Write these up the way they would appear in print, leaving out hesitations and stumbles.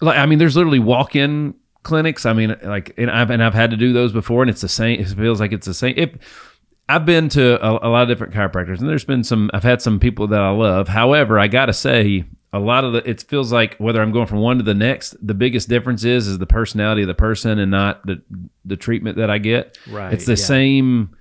like, I mean, there's literally walk-in clinics. I mean, like, and I've had to do those before, and it's the same. It feels like it's the same. I've been to a lot of different chiropractors, and I've had some people that I love. However, I got to say, a lot of it feels like whether I'm going from one to the next, the biggest difference is the personality of the person and not the treatment that I get. Right. It's the same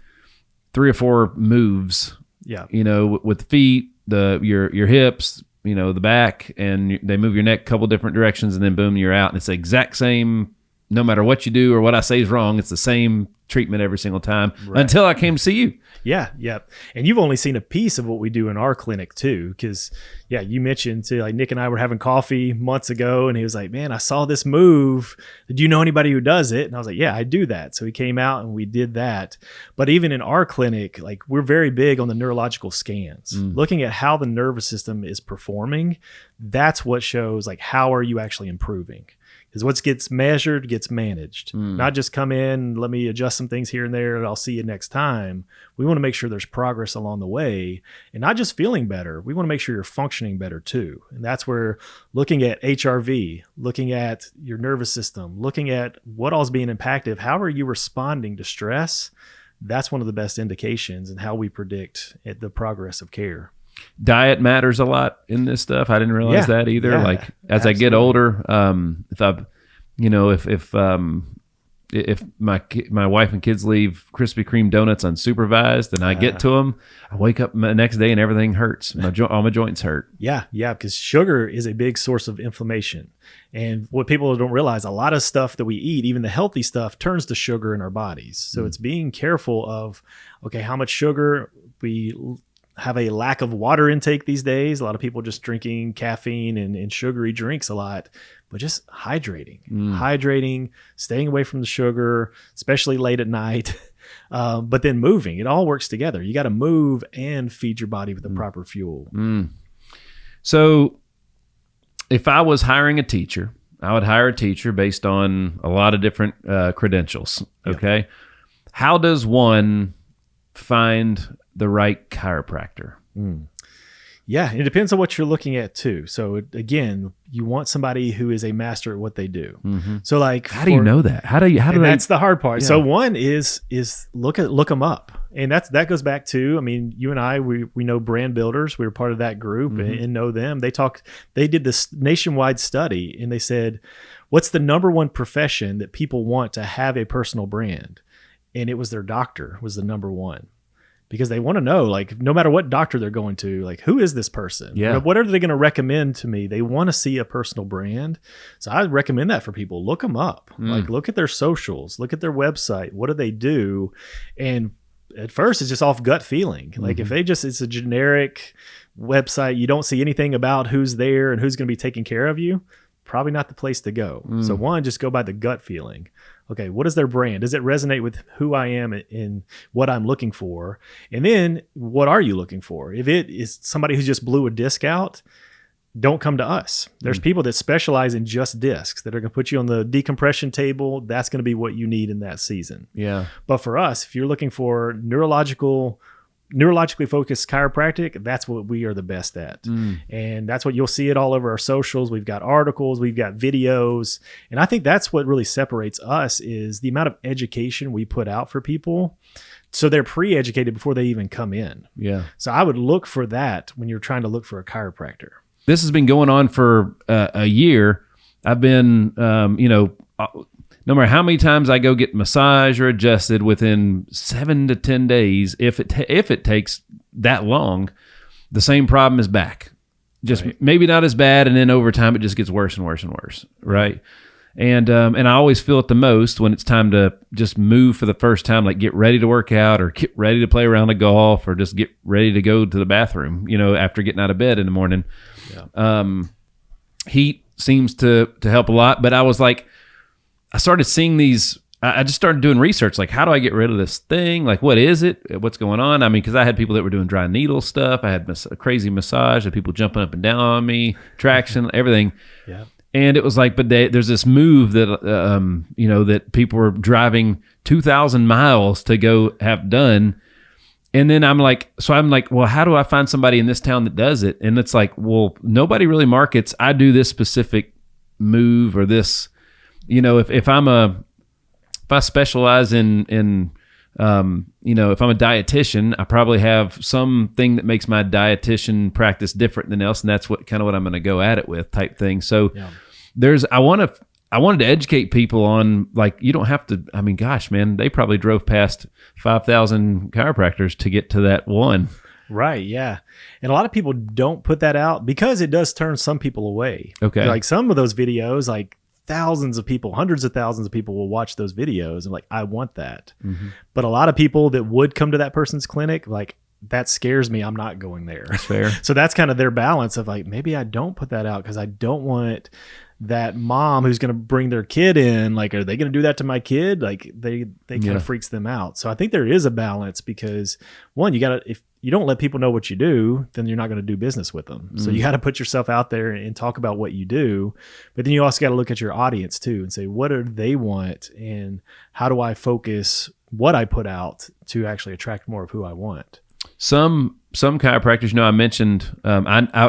3 or 4 moves. Yeah. With the feet, your hips, the back, and they move your neck a couple different directions, and then boom, you're out. And it's the exact same, no matter what you do or what I say is wrong, it's the same treatment every single time until I came to see you. Yeah. And you've only seen a piece of what we do in our clinic too. Because you mentioned too, like Nick and I were having coffee months ago, and he was like, man, I saw this move. Do you know anybody who does it? And I was like, yeah, I do that. So he came out and we did that. But even in our clinic, like, we're very big on the neurological scans, looking at how the nervous system is performing. That's what shows, like, how are you actually improving? Because what gets measured gets managed. Not just come in, let me adjust some things here and there, and I'll see you next time. We want to make sure there's progress along the way, and not just feeling better. We want to make sure you're functioning better too. And that's where looking at HRV, looking at your nervous system, looking at what all's being impacted, how are you responding to stress? That's one of the best indications and how we predict the progress of care. Diet matters a lot in this stuff. I didn't realize that either. Yeah, like, as absolutely. I get older, if my wife and kids leave Krispy Kreme donuts unsupervised and I get to them, I wake up the next day and everything hurts. All my joints hurt. Yeah, because sugar is a big source of inflammation. And what people don't realize, a lot of stuff that we eat, even the healthy stuff, turns to sugar in our bodies. So it's being careful of, okay, how much sugar. We have a lack of water intake these days. A lot of people just drinking caffeine and sugary drinks a lot, but just hydrating, staying away from the sugar, especially late at night, but then moving. It all works together. You got to move and feed your body with the proper fuel. So if I was hiring a teacher, I would hire a teacher based on a lot of different credentials. Okay. Yeah. How does one find the right chiropractor? Yeah, it depends on what you're looking at too. So again, you want somebody who is a master at what they do. So like, how do you know that? That's the hard part. Yeah. So one is look them up. And that goes back to, I mean, you and I, we know brand builders. We were part of that group and know them. They did this nationwide study, and they said, what's the number one profession that people want to have a personal brand? And it was their doctor was the number one. Because they want to know, like, no matter what doctor they're going to, like, who is this person? Yeah. What are they going to recommend to me? They want to see a personal brand. So I recommend that for people. Look them up. Like, look at their socials. Look at their website. What do they do? And at first, it's just off gut feeling. Like, if it's a generic website, you don't see anything about who's there and who's going to be taking care of you, probably not the place to go. So one, just go by the gut feeling. Okay, what is their brand? Does it resonate with who I am and what I'm looking for? And then what are you looking for? If it is somebody who just blew a disc out, don't come to us. There's people that specialize in just discs that are going to put you on the decompression table. That's going to be what you need in that season. Yeah. But for us, if you're looking for neurologically focused chiropractic, that's what we are the best at. And that's what you'll see it all over our socials. We've got articles, we've got videos. And I think that's what really separates us is the amount of education we put out for people. So they're pre-educated before they even come in. Yeah. So I would look for that when you're trying to look for a chiropractor. This has been going on for a year. I've been, no matter how many times I go get massage or adjusted, within 7 to 10 days, if it takes that long, the same problem is back. Just maybe not as bad, and then over time it just gets worse and worse and worse, right? And I always feel it the most when it's time to just move for the first time, like get ready to work out or get ready to play around the golf or just get ready to go to the bathroom, after getting out of bed in the morning. Yeah. Heat seems to help a lot, but I was like, I started seeing these, I just started doing research, like, how do I get rid of this thing? Like, what is it? What's going on? I mean, because I had people that were doing dry needle stuff. I had a crazy massage, I had people jumping up and down on me, traction, everything. Yeah. And it was like, but there's this move that, that people were driving 2,000 miles to go have done. And then I'm like, well, how do I find somebody in this town that does it? And it's like, well, nobody really markets. I do this specific move or this, if I specialize in if I'm a dietitian, I probably have something that makes my dietitian practice different than else. And that's what I'm going to go at it with type thing. So I wanted to educate people on, like, you don't have to, I mean, gosh, man, they probably drove past 5,000 chiropractors to get to that one. Right. Yeah. And a lot of people don't put that out because it does turn some people away. Okay. Like some of those videos, like thousands of people, hundreds of thousands of people will watch those videos and like, I want that. Mm-hmm. But a lot of people that would come to that person's clinic, like, that scares me. I'm not going there. That's fair. So that's kind of their balance of like, maybe I don't put that out because I don't want that mom who's going to bring their kid in. Like, are they going to do that to my kid? Like they kind of freaks them out. So I think there is a balance because one, if you don't let people know what you do, then you're not going to do business with them. So you got to put yourself out there and talk about what you do. But then you also got to look at your audience too and say, what do they want? And how do I focus what I put out to actually attract more of who I want? Some chiropractors, I mentioned,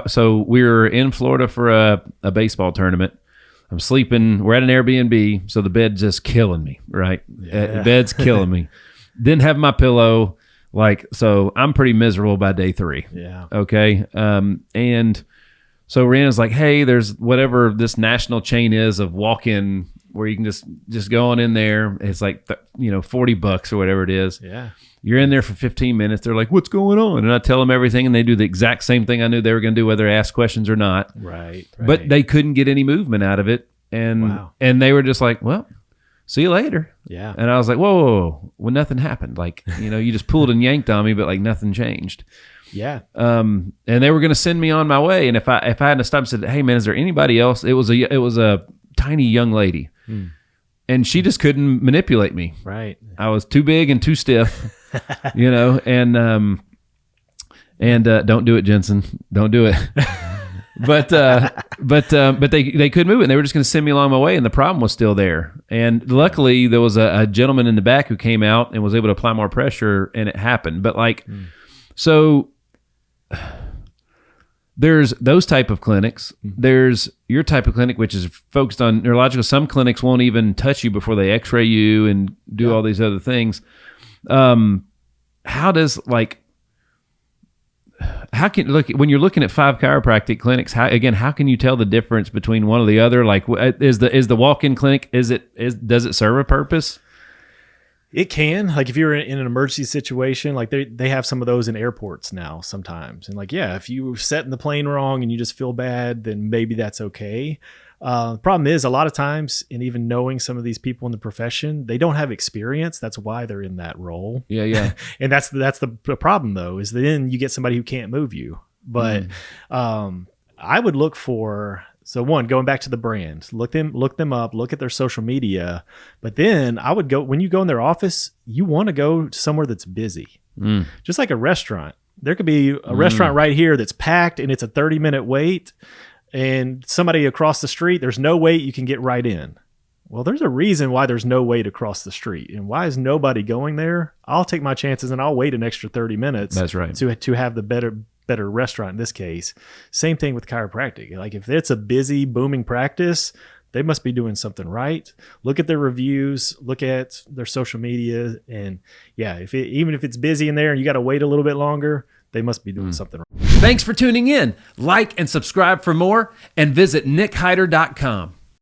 so we were in Florida for a baseball tournament. I'm sleeping. We're at an Airbnb, so the bed's just killing me, right? The bed's killing me. Didn't have my pillow, so I'm pretty miserable by day 3. Yeah. Okay. And so Rihanna's like, hey, there's whatever this national chain is of walk-in where you can just go on in there. It's like, $40 or whatever it is. Yeah. You're in there for 15 minutes. They're like, what's going on? And I tell them everything, and they do the exact same thing I knew they were going to do, whether I ask questions or not. Right. But they couldn't get any movement out of it. And they were just like, well, see you later. Yeah. And I was like, whoa. Well, nothing happened. Like, you just pulled and yanked on me, but like nothing changed. Yeah. And they were going to send me on my way. And if I hadn't stopped and said, hey man, is there anybody else? It was a tiny young lady. And she just couldn't manipulate me. Right. I was too big and too stiff, and don't do it, Jensen. Don't do it. but they couldn't move it, and they were just going to send me along my way, and the problem was still there. And luckily there was a gentleman in the back who came out and was able to apply more pressure, and it happened. But so there's those type of clinics. There's your type of clinic, which is focused on neurological. Some clinics won't even touch you before they x-ray you and do all these other things. How can when you're looking at 5 chiropractic clinics, how can you tell the difference between one or the other? Like, is the walk-in clinic, does it serve a purpose? It can. Like if you're in an emergency situation, like they have some of those in airports now sometimes. And like, if you set in the plane wrong and you just feel bad, then maybe that's okay. The problem is a lot of times, and even knowing some of these people in the profession, they don't have experience. That's why they're in that role. Yeah. And that's the problem though, is then you get somebody who can't move you. But I would look for... So one, going back to the brand, look them up, look at their social media. But then I would go, when you go in their office, you want to go somewhere that's busy. Just like a restaurant. There could be a restaurant right here that's packed and it's a 30-minute wait, and somebody across the street, there's no wait, you can get right in. Well, there's a reason why there's no wait across the street. And why is nobody going there? I'll take my chances and I'll wait an extra 30 minutes. That's right. To have the better restaurant in this case. Same thing with chiropractic. Like if it's a busy, booming practice, they must be doing something right. Look at their reviews, look at their social media, and even if it's busy in there and you got to wait a little bit longer, they must be doing something right. Thanks for tuning in. Like and subscribe for more, and visit nickhyder.com.